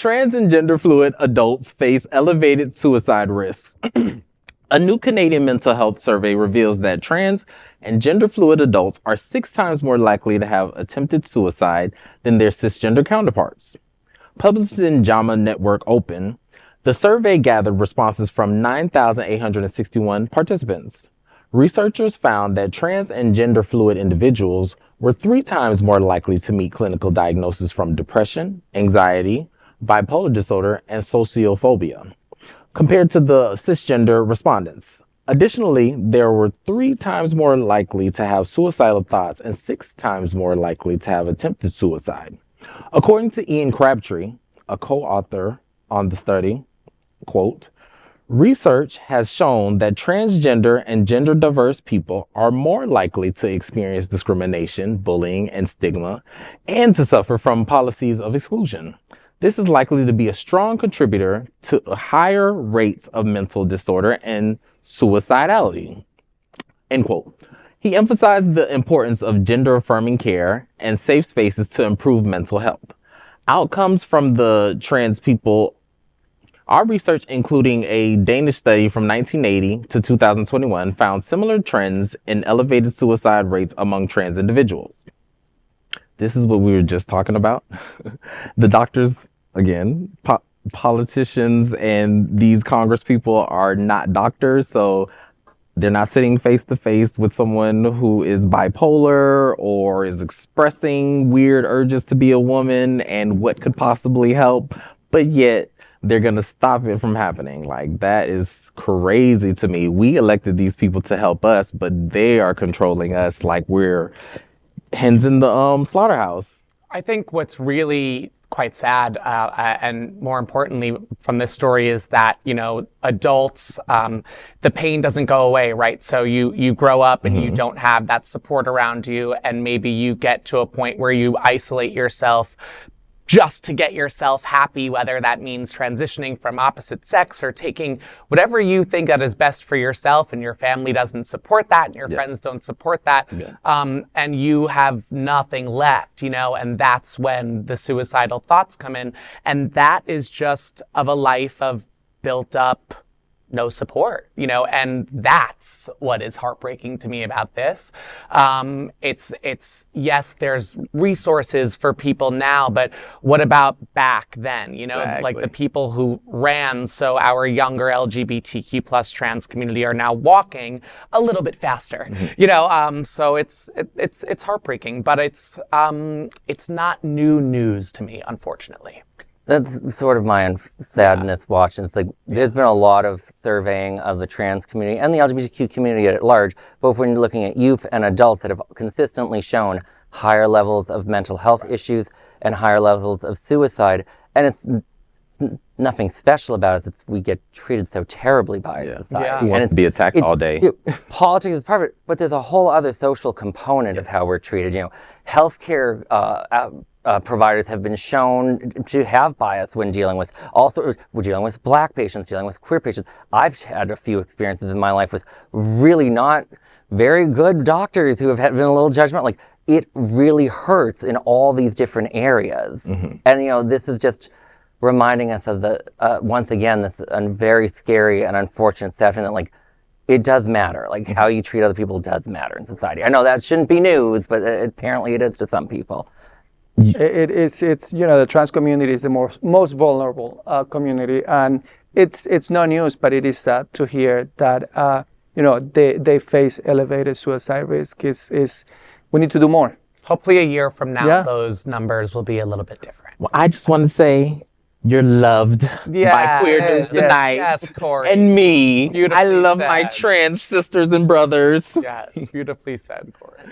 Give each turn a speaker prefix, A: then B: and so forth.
A: Trans and gender fluid adults face elevated suicide risk. A new Canadian mental health survey reveals that trans and gender fluid adults are 6 times more likely to have attempted suicide than their cisgender counterparts. Published in Jama Network Open, the survey gathered responses from 9,861 participants. Researchers found that trans and gender fluid individuals were 3 times more likely to meet clinical diagnoses from depression, anxiety, bipolar disorder, and social phobia, compared to the cisgender respondents. Additionally, they were 3 times more likely to have suicidal thoughts and 6 times more likely to have attempted suicide. According to Ian Crabtree, a co-author on the study, quote, research has shown that transgender and gender diverse people are more likely to experience discrimination, bullying, and stigma, and to suffer from policies of exclusion. This is likely to be a strong contributor to higher rates of mental disorder and suicidality, end quote. He emphasized the importance of gender-affirming care and safe spaces to improve mental health. Outcomes from the trans people. Our research, including a Danish study from 1980 to 2021, found similar trends in elevated suicide rates among trans individuals. This is what we were just talking about. The doctors, again, politicians and these Congress people are not doctors, so they're not sitting face to face with someone who is bipolar or is expressing weird urges to be a woman and what could possibly help, but yet they're going to stop it from happening. Like, that is crazy to me. We elected these people to help us, but they are controlling us like we're hens in the slaughterhouse.
B: I think what's really quite sad, and more importantly from this story, is that, you know, adults, the pain doesn't go away, right? So you grow up and you don't have that support around you, and maybe you get to a point where you isolate yourself just to get yourself happy, whether that means transitioning from opposite sex or taking whatever you think that is best for yourself, and your family doesn't support that and your friends don't support that. And you have nothing left, you know, and that's when the suicidal thoughts come in. And that is just of a life of built up no support, you know, and that's what is heartbreaking to me about this. It's yes, there's resources for people now, but what about back then? You know, like the people who ran so our younger LGBTQ plus trans community are now walking a little bit faster. You know, so it's heartbreaking, but it's not new news to me, unfortunately.
C: That's sort of my sadness watching. It's like there's been a lot of surveying of the trans community and the LGBTQ community at large, both when you're looking at youth and adults that have consistently shown higher levels of mental health issues and higher levels of suicide. And it's nothing special about it. It's, we get treated so terribly by society.
A: Who wants to be attacked all day?
C: Politics is part of it, but there's a whole other social component of how we're treated. You know, healthcare providers have been shown to have bias when dealing with, also we're dealing with Black patients, dealing with queer patients. I've had a few experiences in my life with really not very good doctors who have been a little judgmental. Like, it really hurts in all these different areas. And, you know, this is just reminding us of the, once again, this very scary and unfortunate sad thing that, like, it does matter. Like, how you treat other people does matter in society. I know that shouldn't be news, but apparently it is to some people.
D: It's you know, the trans community is the most vulnerable community, and it's no news, but it is sad to hear that you know, they face elevated suicide risk. Is we need to do more.
B: Hopefully a year from now, those numbers will be a little bit different.
A: Well, I just want to say you're loved by queerness tonight.
B: Yes, Corey.
A: And me.
B: Beautifully
A: I love
B: said.
A: my trans sisters and brothers.
B: Yes, beautifully said, Corey.